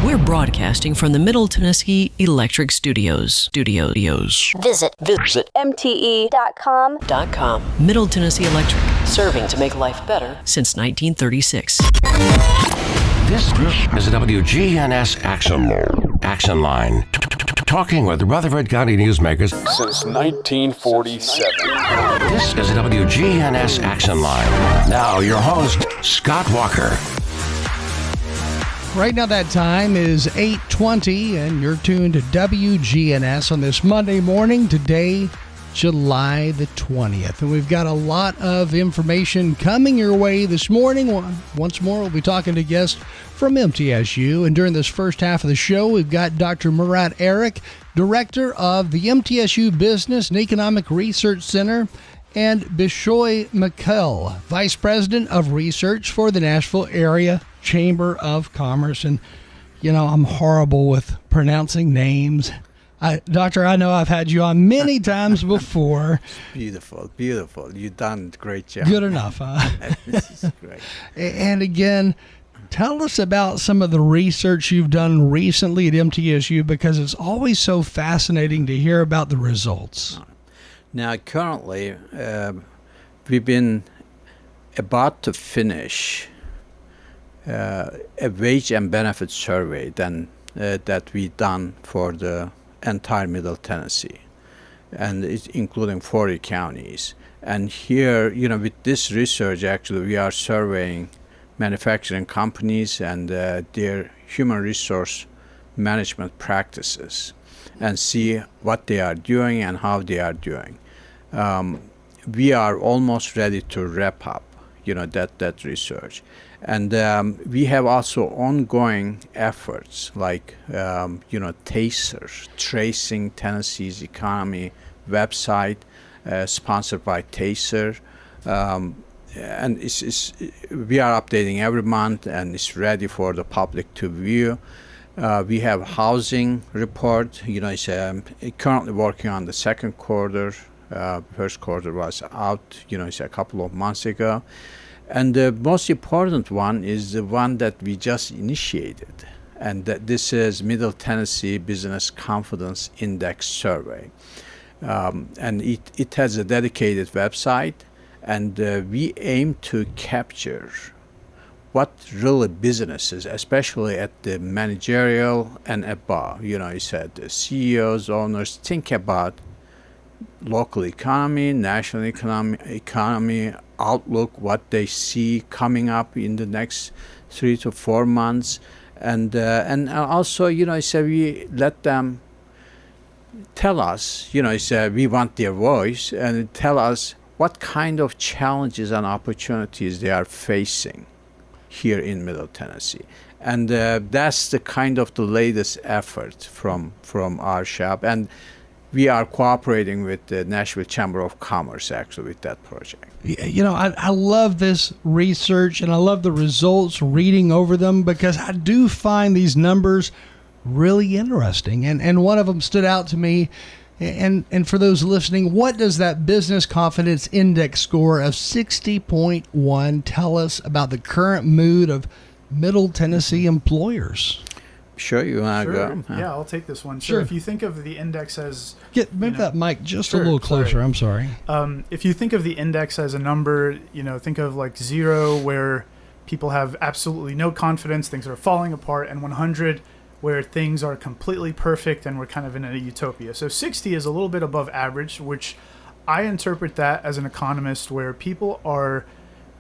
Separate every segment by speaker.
Speaker 1: We're broadcasting from the Middle Tennessee Electric Studios.
Speaker 2: Visit MTE.com.
Speaker 1: Middle Tennessee Electric, serving to make life better since 1936.
Speaker 3: This is a WGNS Action Line. Talking with Rutherford County newsmakers
Speaker 4: since 1947.
Speaker 3: This is a WGNS Action Line. Now, your host, Scott Walker.
Speaker 5: Right now that time is 8:20, and you're tuned to WGNS on this Monday morning, today, July the 20th. And we've got a lot of information coming your way this morning. Once more, we'll be talking to guests from MTSU. And during this first half of the show, we've got Dr. Murat Eric, Director of the MTSU Business and Economic Research Center, and Bishoy Mikkel, Vice President of Research for the Nashville Area Chamber of Commerce. And, you know, I'm horrible with pronouncing names. Doctor, I know I've had you on many times before.
Speaker 6: Beautiful. You've done a great job.
Speaker 5: Good enough, huh?
Speaker 6: This is great.
Speaker 5: And again, tell us about some of the research you've done recently at MTSU, because it's always so fascinating to hear about the results.
Speaker 6: Now, currently, we've been about to finish a wage and benefit survey that we done for the entire Middle Tennessee, and it's including 40 counties. And here, you know, with this research, actually, we are surveying manufacturing companies and their human resource management practices and see what they are doing and how they are doing. We are almost ready to wrap up, you know, that research. And we have also ongoing efforts like, TASER, Tracing Tennessee's Economy website, sponsored by TASER. And we are updating every month, and it's ready for the public to view. We have housing report. You know, it's currently working on the second quarter. First quarter was out, you know, it's a couple of months ago. And the most important one is the one that we just initiated. And this is Middle Tennessee Business Confidence Index Survey. And it has a dedicated website. And we aim to capture what really businesses, especially at the managerial and above, you know, you said the CEOs, owners, think about local economy, national economy outlook, what they see coming up in the next 3 to 4 months. And also, you know, so we let them tell us, you know, so we want their voice, and tell us what kind of challenges and opportunities they are facing here in Middle Tennessee. And that's the kind of the latest effort from our shop. And we are cooperating with the Nashville Chamber of Commerce, actually, with that project.
Speaker 5: You know, I love this research, and I love the results, reading over them, because I do find these numbers really interesting. And one of them stood out to me. And for those listening, what does that Business Confidence Index score of 60.1 tell us about the current mood of Middle Tennessee employers?
Speaker 6: Sure, you want to
Speaker 7: Sure.
Speaker 6: go?
Speaker 7: Yeah, I'll take this one.
Speaker 5: Sure.
Speaker 7: So if you think of the index as...
Speaker 5: Move that mic just
Speaker 7: Sure,
Speaker 5: a little closer.
Speaker 7: sorry.
Speaker 5: I'm sorry.
Speaker 7: If you think of the index as a number, you know, think of like 0, where people have absolutely no confidence, things are falling apart, and 100, where things are completely perfect and we're kind of in a utopia. So 60 is a little bit above average, which I interpret that as an economist, where people are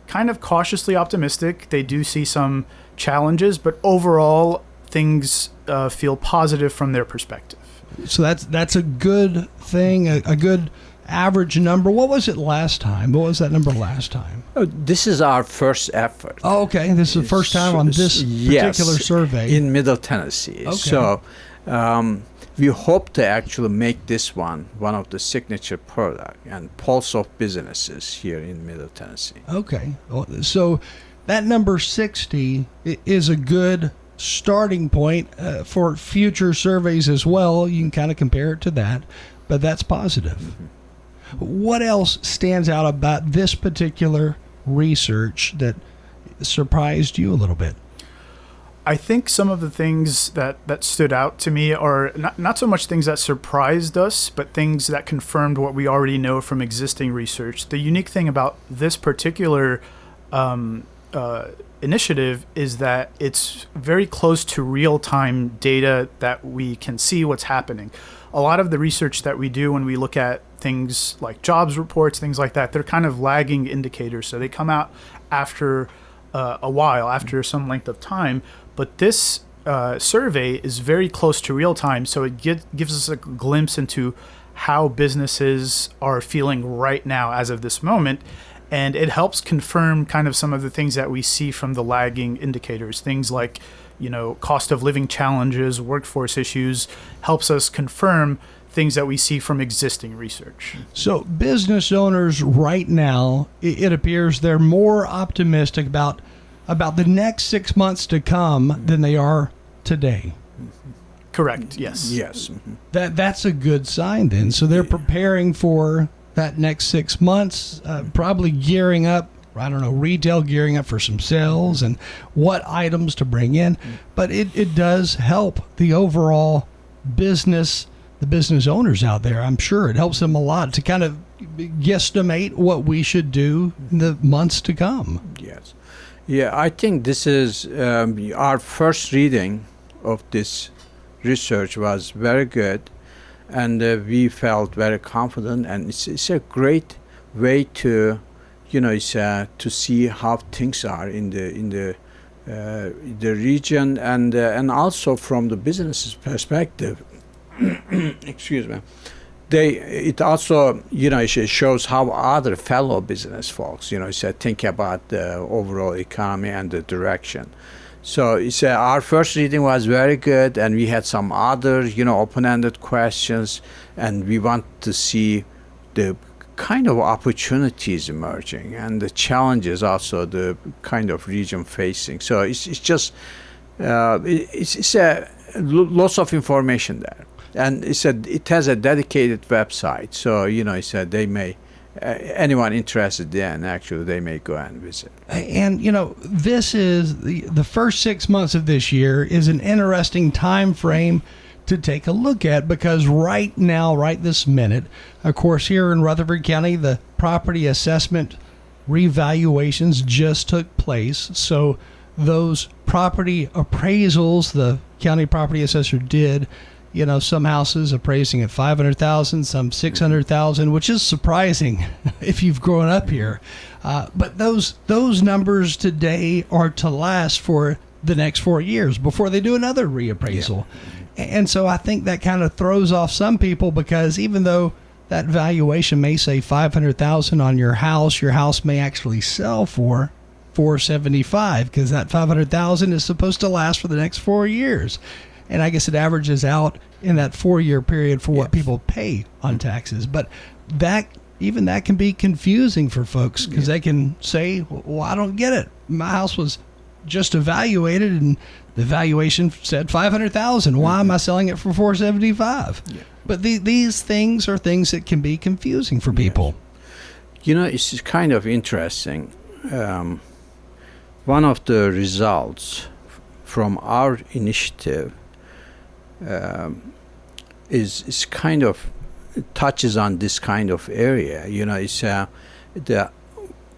Speaker 7: kind of cautiously optimistic. They do see some challenges, but overall things feel positive from their perspective.
Speaker 5: So that's a good thing, a good average number. What was it last time? What was that number last time?
Speaker 6: Oh, this is our first effort.
Speaker 5: Oh, okay. This is the first time on this particular survey.
Speaker 6: In Middle Tennessee.
Speaker 5: Okay.
Speaker 6: So we hope to actually make this one of the signature product and pulse of businesses here in Middle Tennessee.
Speaker 5: Okay. So that number 60 is a good starting point for future surveys as well. You can kind of compare it to that, but that's positive. Mm-hmm. What else stands out about this particular research that surprised you a little bit?
Speaker 7: I think some of the things that stood out to me are not so much things that surprised us, but things that confirmed what we already know from existing research. The unique thing about this particular initiative is that it's very close to real-time data that we can see what's happening. A lot of the research that we do when we look at things like jobs reports, things like that, they're kind of lagging indicators. So they come out after a while, after some length of time. But this survey is very close to real time, so it gives us a glimpse into how businesses are feeling right now as of this moment. And it helps confirm kind of some of the things that we see from the lagging indicators. Things like, cost of living challenges, workforce issues, helps us confirm things that we see from existing research.
Speaker 5: So business owners right now, it appears they're more optimistic about the next 6 months to come than they are today.
Speaker 7: Correct, yes.
Speaker 6: Yes.
Speaker 5: That's a good sign then. So they're preparing for that next 6 months, probably gearing up, retail gearing up for some sales and what items to bring in. But it does help the overall business, the business owners out there. I'm sure it helps them a lot to kind of guesstimate what we should do in the months to come.
Speaker 6: Yes. Yeah, I think this is our first reading of this research was very good, and we felt very confident, and it's a great way to to see how things are in the region, and also from the business's perspective. Excuse me. It also, it shows how other fellow business folks, think about the overall economy and the direction. So our first reading was very good, and we had some other, open-ended questions, and we want to see the kind of opportunities emerging and the challenges also the kind of region facing. So it's just, it's lots of information there. And it has a dedicated website, so they may anyone interested in actually they may go and visit.
Speaker 5: And this is the first 6 months of this year is an interesting time frame to take a look at, because right now, right this minute, of course, here in Rutherford County, the property assessment revaluations just took place. So those property appraisals the county property assessor did, some houses appraising at $500,000, some $600,000, which is surprising if you've grown up here. But those numbers today are to last for the next 4 years before they do another reappraisal. Yeah. And so I think that kind of throws off some people, because even though that valuation may say $500,000 on your house may actually sell for $475,000, because that $500,000 is supposed to last for the next 4 years. And I guess it averages out in that 4-year period for what people pay on taxes. But that can be confusing for folks, because they can say, well, I don't get it. My house was just evaluated and the valuation said $500,000. Why am I selling it for $475,000? Yeah. But these things are things that can be confusing for people.
Speaker 6: It's kind of interesting. One of the results from our initiative is kind of touches on this kind of area. It's the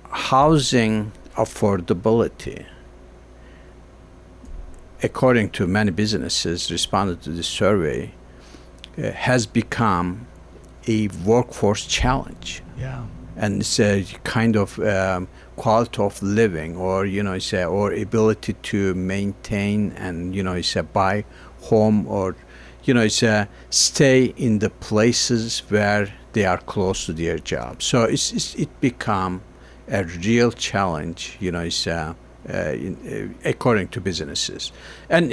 Speaker 6: housing affordability. According to many businesses responded to this survey, has become a workforce challenge.
Speaker 5: Yeah.
Speaker 6: And it's a kind of quality of living, or or ability to maintain and buy home, or stay in the places where they are close to their job. So it become a real challenge. According to businesses, and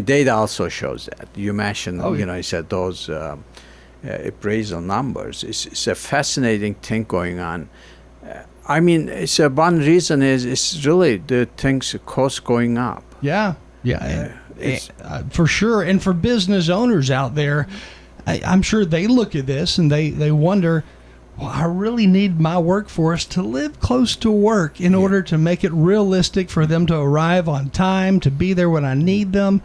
Speaker 6: data also shows that. You mentioned those appraisal numbers. It's a fascinating thing going on. One reason is it's really the cost going up.
Speaker 5: Yeah. For sure. And for business owners out there, I'm sure they look at this and they wonder, well, I really need my workforce to live close to work in order to make it realistic for them to arrive on time, to be there when I need them.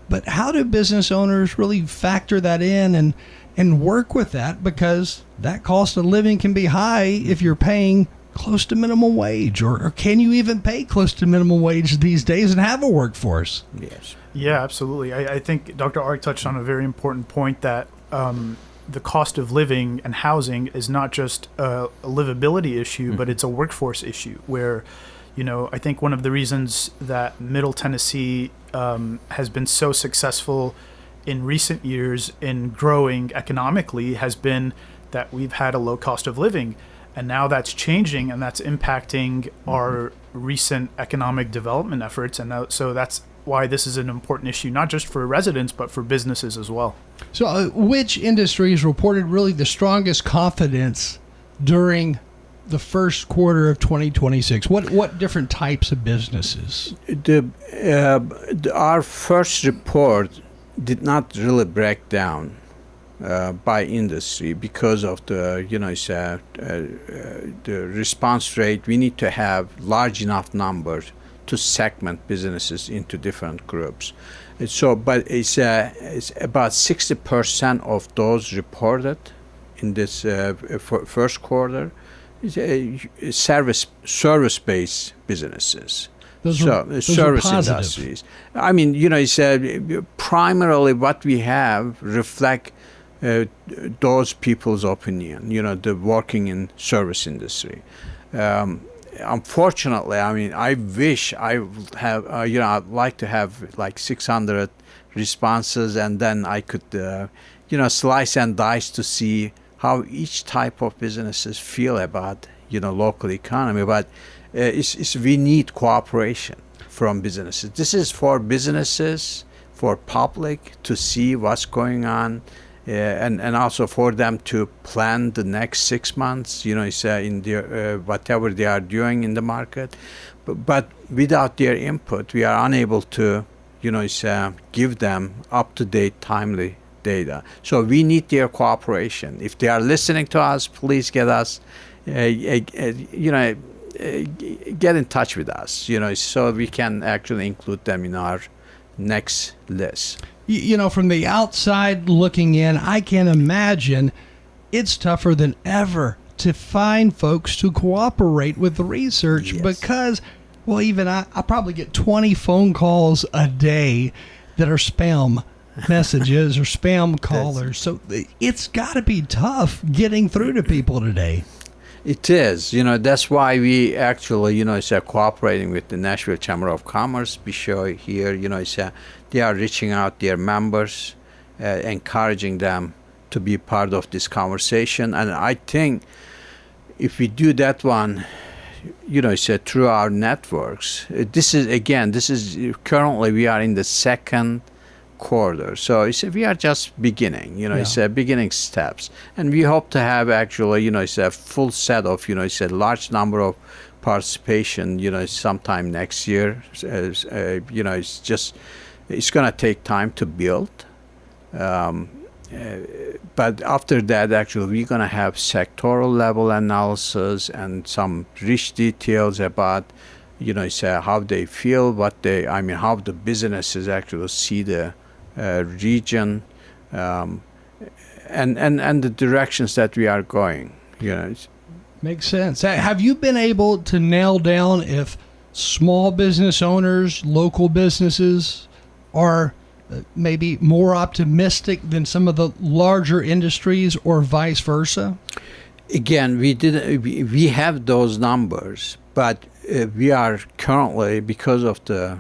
Speaker 5: But how do business owners really factor that in and work with that? Because that cost of living can be high if you're paying close to minimum wage, or can you even pay close to minimum wage these days and have a workforce?
Speaker 6: Yes.
Speaker 7: Yeah, absolutely. I think Dr. Ark touched on a very important point that the cost of living and housing is not just a livability issue, but it's a workforce issue where, I think one of the reasons that Middle Tennessee has been so successful in recent years in growing economically has been that we've had a low cost of living. And now that's changing, and that's impacting our recent economic development efforts. And so that's why this is an important issue, not just for residents, but for businesses as well.
Speaker 5: So which industries reported really the strongest confidence during the first quarter of 2026? What different types of businesses?
Speaker 6: Our first report did not really break down by industry because of the response rate. We need to have large enough numbers to segment businesses into different groups. But it's about 60% of those reported in this first quarter is service-based businesses.
Speaker 5: Those
Speaker 6: Service
Speaker 5: are positive.
Speaker 6: industries. I mean, it's primarily what we have reflect those people's opinion, the working in service industry. Unfortunately, I mean, I wish I would have, I'd like to have like 600 responses, and then I could, slice and dice to see how each type of businesses feel about, local economy. But we need cooperation from businesses. This is for businesses, for public to see what's going on. And also for them to plan the next 6 months, in their whatever they are doing in the market. But without their input, we are unable to, give them up-to-date, timely data. So we need their cooperation. If they are listening to us, please get us, get in touch with us, so we can actually include them in our next list.
Speaker 5: From the outside looking in, I can imagine it's tougher than ever to find folks to cooperate with the research because, well, even I probably get 20 phone calls a day that are spam messages or spam callers. So it's got to be tough getting through to people today.
Speaker 6: It is. That's why we actually, cooperating with the Nashville Chamber of Commerce. We show here, they are reaching out their members, encouraging them to be part of this conversation. And I think if we do that one, through our networks, this is currently we are in the second quarter. So we are just beginning, it's beginning steps. And we hope to have actually, it's a full set of, it's a large number of participation, sometime next year. It's going to take time to build. But after that, actually, we're going to have sectoral level analysis and some rich details about, how they feel, how the businesses actually see the region, and the directions that we are going.
Speaker 5: Makes sense. Have you been able to nail down if small business owners, local businesses, are maybe more optimistic than some of the larger industries, or vice versa?
Speaker 6: Again, we have those numbers, but we are currently, because of the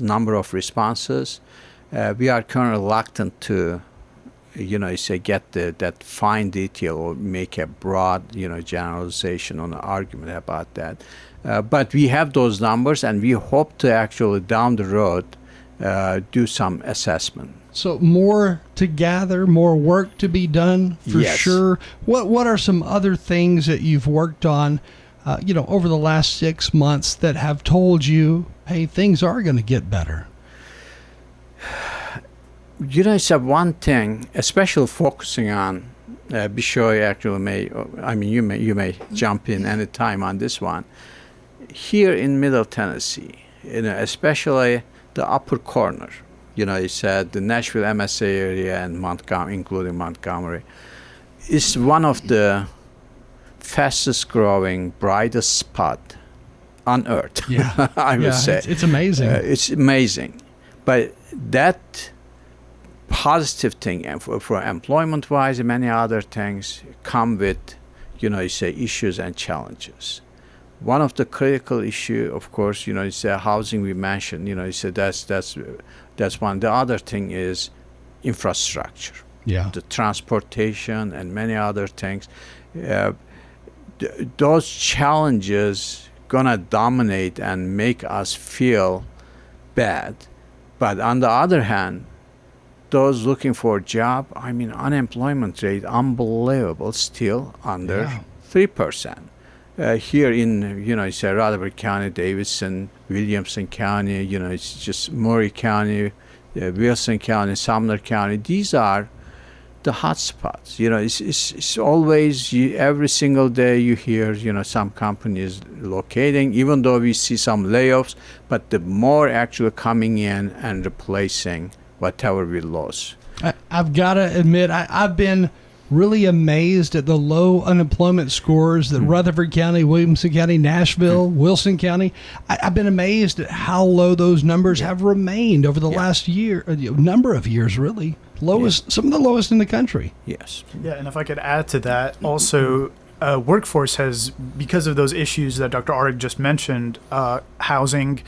Speaker 6: number of responses, we are currently reluctant to, get that fine detail or make a broad, generalization on an argument about that. But we have those numbers, and we hope to actually down the road do some assessment.
Speaker 5: So more to gather, more work to be done for sure. What are some other things that you've worked on, over the last 6 months that have told you, hey, things are going to get better?
Speaker 6: It's one thing, especially focusing on. Bishoy actually you may jump in any time on this one. Here in Middle Tennessee, especially the upper corner, it's the Nashville MSA area and Montgomery, including Montgomery, is one of the fastest growing, brightest spot on earth.
Speaker 5: Yeah,
Speaker 6: I would say
Speaker 5: it's amazing.
Speaker 6: It's amazing, but that positive thing and for employment wise and many other things come with issues and challenges. One of the critical issue, of course, is housing we mentioned. That's one. The other thing is infrastructure, the transportation and many other things. Those challenges gonna dominate and make us feel bad, but on the other hand, those looking for a job, unemployment rate unbelievable, still under 3%. Here in Rutherford County, Davidson, Williamson County, it's just Maury County, Wilson County, Sumner County. These are the hot spots. It's always every single day you hear some companies locating, even though we see some layoffs, but the more actually coming in and replacing whatever we lost.
Speaker 5: I've got to admit, I've been really amazed at the low unemployment scores that Rutherford County, Williamson County, Nashville, Wilson County. I've been amazed at how low those numbers have remained over the last number of years, really. Some of the lowest in the country.
Speaker 6: Yes.
Speaker 7: Yeah, and if I could add to that, also, workforce has, because of those issues that Dr. Arik just mentioned, housing,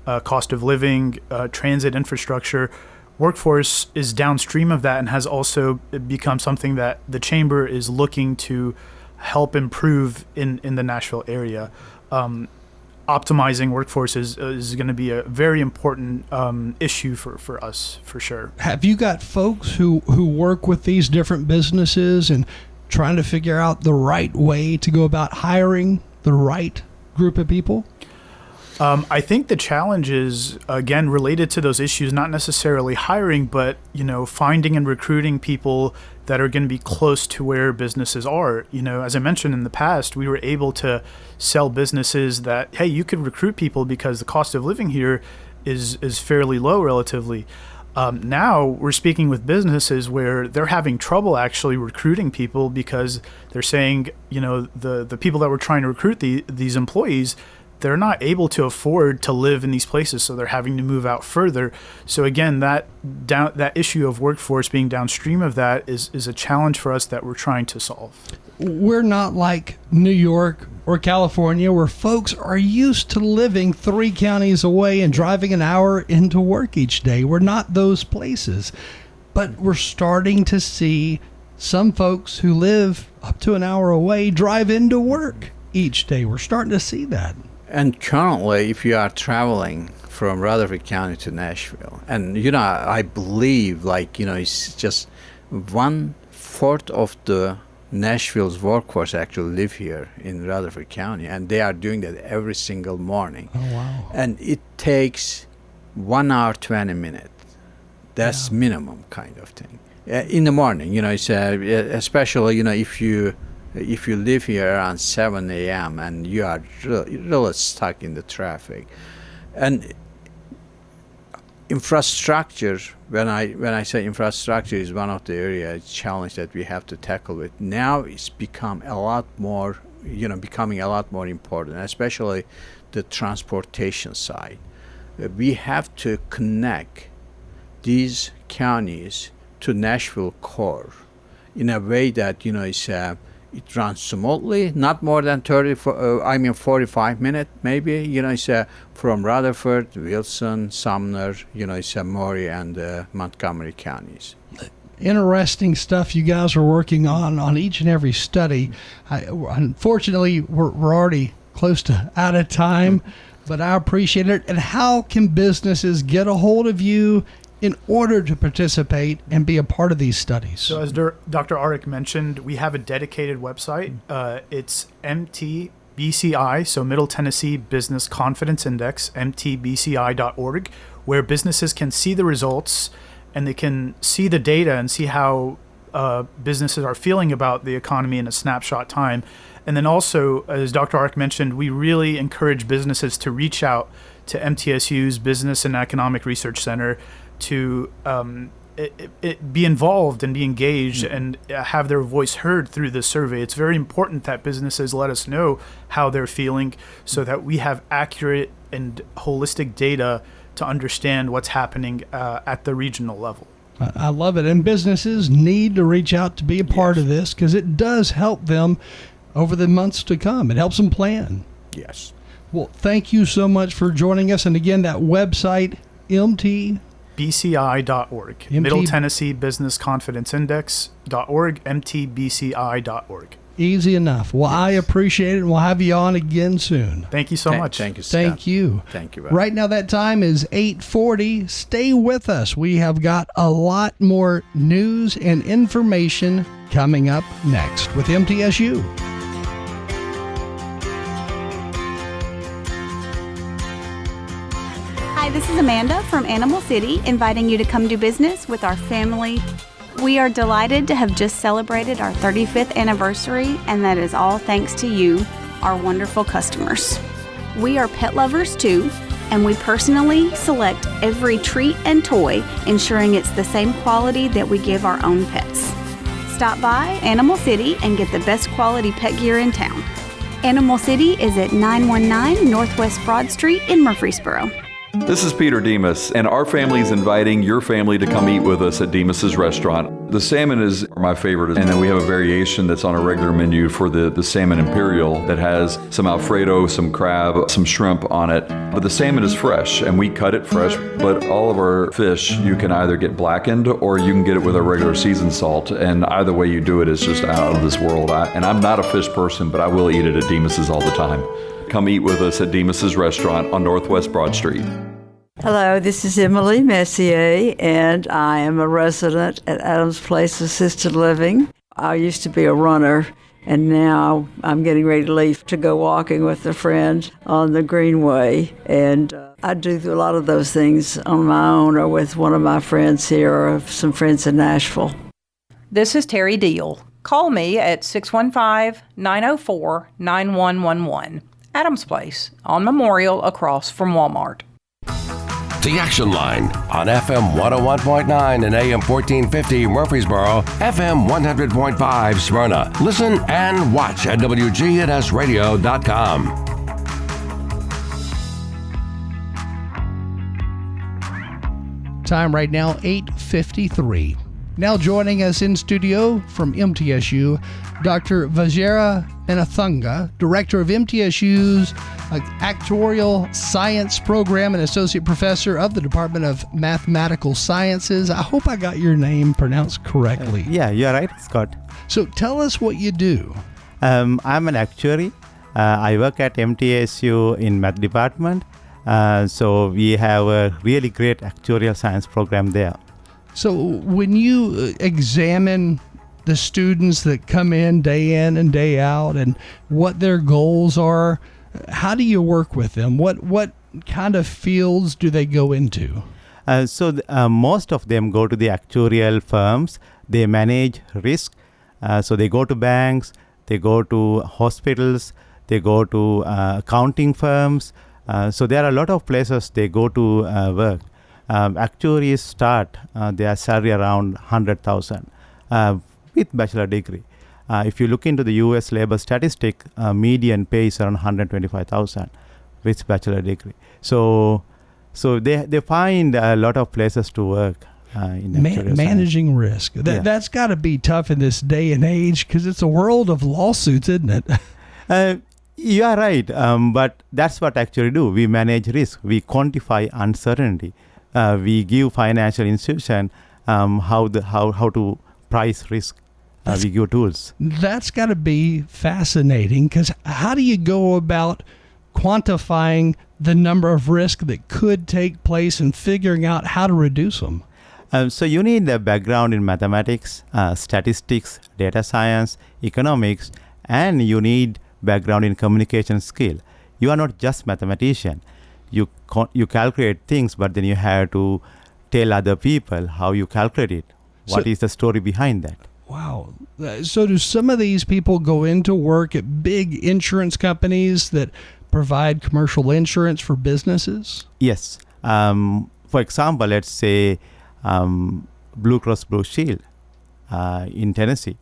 Speaker 7: cost of living, transit infrastructure, workforce is downstream of that and has also become something that the chamber is looking to help improve in the Nashville area. Optimizing workforce is going to be a very important issue for us, for sure.
Speaker 5: Have you got folks who work with these different businesses and trying to figure out the right way to go about hiring the right group of people?
Speaker 7: I think the challenge is, again, related to those issues, not necessarily hiring, but, finding and recruiting people that are going to be close to where businesses are. As I mentioned in the past, we were able to sell businesses that, hey, you could recruit people because the cost of living here is fairly low relatively. Now we're speaking with businesses where they're having trouble actually recruiting people because they're saying, the people that we're trying to recruit these employees, they're not able to afford to live in these places, so they're having to move out further. So again, that issue of workforce being downstream of that is a challenge for us that we're trying to solve.
Speaker 5: We're not like New York or California, where folks are used to living 3 counties away and driving an hour into work each day. We're not those places, but we're starting to see some folks who live up to an hour away drive into work each day. We're starting to see that.
Speaker 6: And currently, if you are traveling from Rutherford County to Nashville, and I believe it's just 1/4 of the Nashville's workforce actually live here in Rutherford County, and they are doing that every single morning.
Speaker 5: Oh, wow.
Speaker 6: And it takes 1 hour, 20 minutes. That's minimum kind of thing. In the morning, it's especially, if you live here around 7 a.m. and you are really stuck in the traffic. And infrastructure, when I say infrastructure, is one of the areas challenge that we have to tackle with. Now it's become a lot more, becoming a lot more important, especially the transportation side. We have to connect these counties to Nashville core in a way that, it runs smoothly, not more than 45 minutes maybe. From Rutherford, Wilson, Sumner, Maury and Montgomery counties.
Speaker 5: Interesting stuff you guys are working on each and every study. Unfortunately, we're already close to out of time, but I appreciate it. And how can businesses get a hold of you in order to participate and be a part of these studies?
Speaker 7: So as Dr. Arik mentioned, we have a dedicated website. It's MTBCI, so Middle Tennessee Business Confidence Index, mtbci.org, where businesses can see the results and they can see the data and see how businesses are feeling about the economy in a snapshot time. And then also, as Dr. Ark mentioned, we really encourage businesses to reach out to MTSU's Business and Economic Research Center to be involved and be engaged and have their voice heard through this survey. It's very important that businesses let us know how they're feeling so that we have accurate and holistic data to understand what's happening at the regional level.
Speaker 5: I love it. And businesses need to reach out to be a part of this because it does help them over the months to come. It helps them plan.
Speaker 6: Yes.
Speaker 5: Well, thank you so much for joining us. And again, that website,
Speaker 7: MTBCI.org. Middle Tennessee Business Confidence Index.org, MTBCI.org.
Speaker 5: Easy enough. Well, I appreciate it, and we'll have you on again soon.
Speaker 7: Thank you so much.
Speaker 6: Thank you, Scott.
Speaker 5: Thank you.
Speaker 6: Thank you.
Speaker 5: Right now, that time is 8:40. Stay with us. We have got a lot more news and information coming up next with MTSU.
Speaker 8: Hi, this is Amanda from Animal City, inviting you to come do business with our family. We are delighted to have just celebrated our 35th anniversary, and that is all thanks to you, our wonderful customers. We are pet lovers too, and we personally select every treat and toy, ensuring it's the same quality that we give our own pets. Stop by Animal City and get the best quality pet gear in town. Animal City is at 919 Northwest Broad Street in Murfreesboro.
Speaker 4: This is Peter Demas, and our family is inviting your family to come eat with us at Demas's restaurant. The salmon is my favorite, and then we have a variation that's on a regular menu for the salmon imperial that has some Alfredo, some crab, some shrimp on it. But the salmon is fresh, and we cut it fresh, but all of our fish, you can either get blackened or you can get it with a regular seasoned salt, and either way you do it is just out of this world. And I'm not a fish person, but I will eat it at Demas's all the time. Come eat with us at Demas's restaurant on Northwest Broad Street.
Speaker 9: Hello, this is Emily Messier, and I am a resident at Adams Place Assisted Living. I used to be a runner, and now I'm getting ready to leave to go walking with a friend on the Greenway. And I do a lot of those things on my own or with one of my friends here or some friends in Nashville.
Speaker 10: This is Terry Deal. Call me at 615-904-9111. Adams Place on Memorial across from Walmart.
Speaker 3: The Action Line on FM 101.9 and AM 1450 Murfreesboro, FM 100.5 Smyrna. Listen and watch at WGNSradio.com.
Speaker 5: Time right now, 8:53. Now joining us in studio from MTSU, Dr. Vajera Menathunga, Director of MTSU's Actuarial Science Program and Associate Professor of the Department of Mathematical Sciences. I hope I got your name pronounced correctly.
Speaker 11: Yeah, you're right, Scott.
Speaker 5: So tell us what you do.
Speaker 11: I'm an actuary. I work at MTSU in Math Department. So we have a really great actuarial science program there.
Speaker 5: So when you examine the students that come in and day out and what their goals are, how do you work with them? What kind of fields do they go into?
Speaker 11: Most of them go to the actuarial firms. They manage risk. So they go to banks, they go to hospitals, they go to accounting firms. So there are a lot of places they go to work. Actuaries start their salary around 100,000 with bachelor degree. If you look into the U.S. labor statistic, median pay is around 125,000 with bachelor degree. So they find a lot of places to work in
Speaker 5: managing risk. That's got to be tough in this day and age because it's a world of lawsuits, isn't it?
Speaker 11: You are right, but that's what actually do. We manage risk. We quantify uncertainty. We give financial institution how to price risk. We give tools.
Speaker 5: That's got to be fascinating because how do you go about quantifying the number of risk that could take place and figuring out how to reduce them?
Speaker 11: So you need a background in mathematics, statistics, data science, economics, and you need background in communication skill. You are not just mathematician. You calculate things, but then you have to tell other people how you calculate it. What is the story behind that?
Speaker 5: Wow. So do some of these people go into work at big insurance companies that provide commercial insurance for businesses?
Speaker 11: Yes. For example, let's say Blue Cross Blue Shield in Tennessee.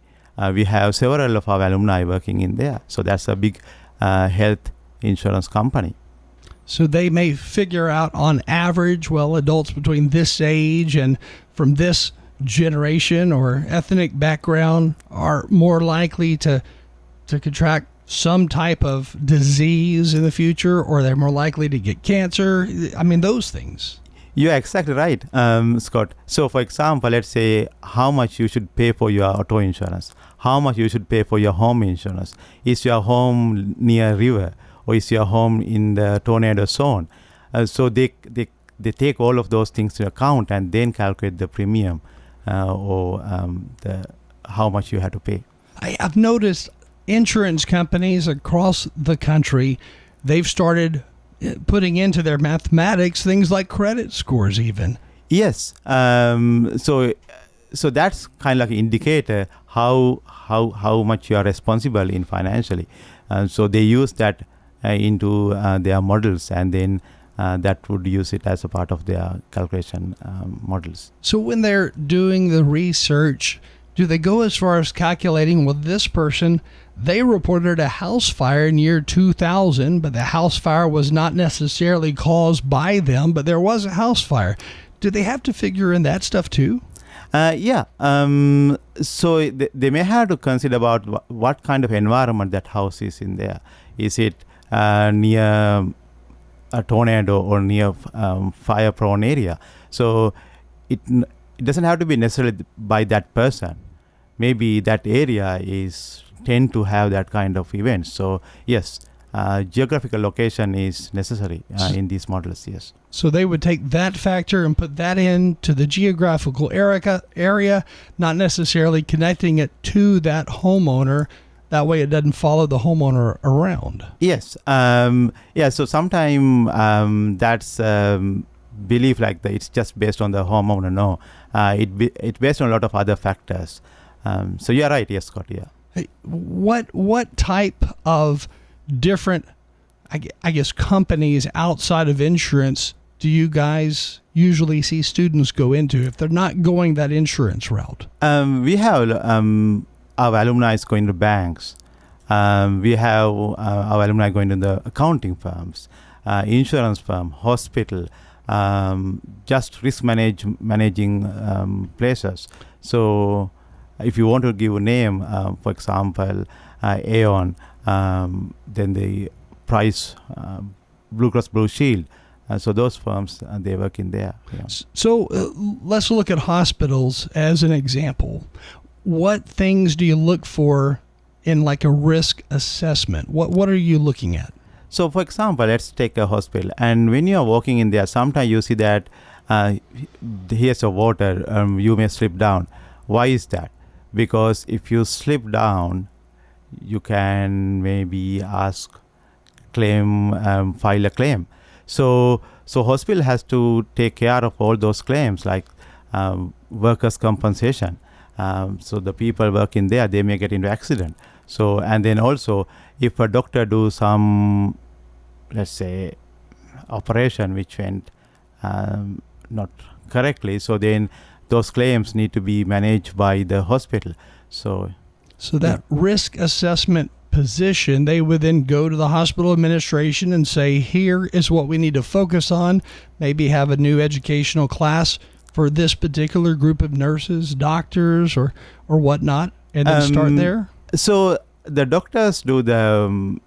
Speaker 11: We have several of our alumni working in there. So that's a big health insurance company.
Speaker 5: So they may figure out on average, well, adults between this age and from this generation or ethnic background are more likely to contract some type of disease in the future, or they're more likely to get cancer. I mean, those things.
Speaker 11: You're exactly right, Scott. So, for example, let's say how much you should pay for your auto insurance, how much you should pay for your home insurance. Is your home near a river, or is your home in the tornado zone? So they take all of those things into account and then calculate the premium or how much you have to pay.
Speaker 5: I've noticed insurance companies across the country, they've started putting into their mathematics things like credit scores even.
Speaker 11: Yes. So that's kind of like an indicator how much you are responsible in financially. So they use that into their models, and then that would use it as a part of their calculation models.
Speaker 5: So when they're doing the research, do they go as far as calculating, well, this person, they reported a house fire in year 2000, but the house fire was not necessarily caused by them, but there was a house fire. Do they have to figure in that stuff too?
Speaker 11: Yeah. So they may have to consider about what kind of environment that house is in there. Is it near a tornado or near fire-prone area? So it doesn't have to be necessarily by that person. Maybe that area tend to have that kind of event. So yes, geographical location is necessary in these models. Yes.
Speaker 5: So they would take that factor and put that into the geographical area, not necessarily connecting it to that homeowner. That way it doesn't follow the homeowner around.
Speaker 11: Yes. So sometimes that's belief like that. It's just based on the homeowner. No, it's based on a lot of other factors. So you're right. Yes, Scott. Yeah.
Speaker 5: Hey, what type of different, I guess, companies outside of insurance do you guys usually see students go into if they're not going that insurance route?
Speaker 11: We have our alumni going to banks. We have our alumni going to the accounting firms, insurance firm, hospital, just risk managing places. So if you want to give a name, for example, Aon, then the Price, Blue Cross Blue Shield. So those firms, they work in there. Yeah.
Speaker 5: So let's look at hospitals as an example. What things do you look for in like a risk assessment? What are you looking at?
Speaker 11: So for example, let's take a hospital. And when you are walking in there, sometimes you see that here's a water, you may slip down. Why is that? Because if you slip down, you can maybe file a claim. So hospital has to take care of all those claims, like workers' compensation. So the people working there, they may get into accident. So, and then also, if a doctor do some, let's say, operation which went not correctly, so then those claims need to be managed by the hospital. So that
Speaker 5: risk assessment position, they would then go to the hospital administration and say, here is what we need to focus on, maybe have a new educational class for this particular group of nurses, doctors, or whatnot, and then start there?
Speaker 11: So the doctors do the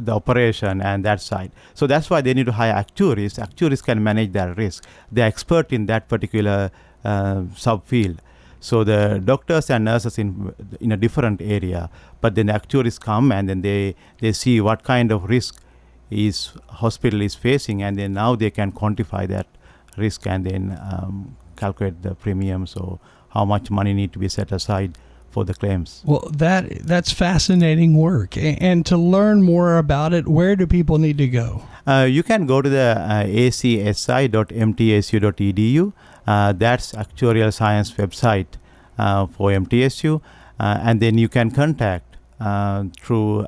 Speaker 11: operation and that side. So that's why they need to hire actuaries. Actuaries can manage their risk. They're expert in that particular subfield. So the doctors and nurses in a different area, but then the actuaries come and then they see what kind of risk hospital is facing, and then now they can quantify that risk and then calculate the premiums or how much money need to be set aside for the claims.
Speaker 5: Well, that's fascinating work. And to learn more about it, where do people need to go?
Speaker 11: You can go to the acsi.mtsu.edu. That's Actuarial Science website for MTSU. And then you can contact through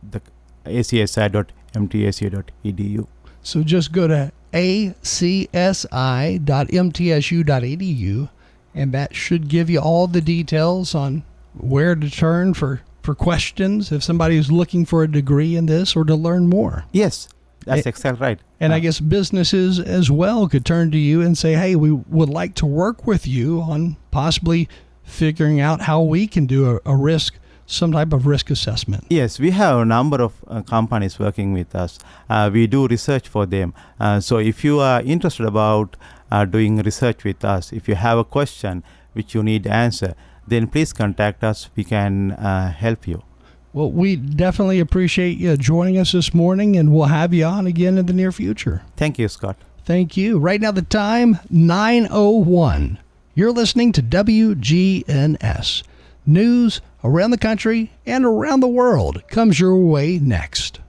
Speaker 11: the acsi.mtsu.edu.
Speaker 5: So just go to acsi.mtsu.edu, and that should give you all the details on where to turn for questions if somebody is looking for a degree in this or to learn more.
Speaker 11: Yes, that's exactly right.
Speaker 5: And I guess businesses as well could turn to you and say, hey, we would like to work with you on possibly figuring out how we can do some type of risk assessment.
Speaker 11: Yes, we have a number of companies working with us. We do research for them. So if you are interested about doing research with us, if you have a question which you need answer, then please contact us. We can help you.
Speaker 5: Well, we definitely appreciate you joining us this morning, and we'll have you on again in the near future.
Speaker 11: Thank you, Scott.
Speaker 5: Thank you. Right now the time, 9:01. You're listening to WGNS. News around the country and around the world comes your way next.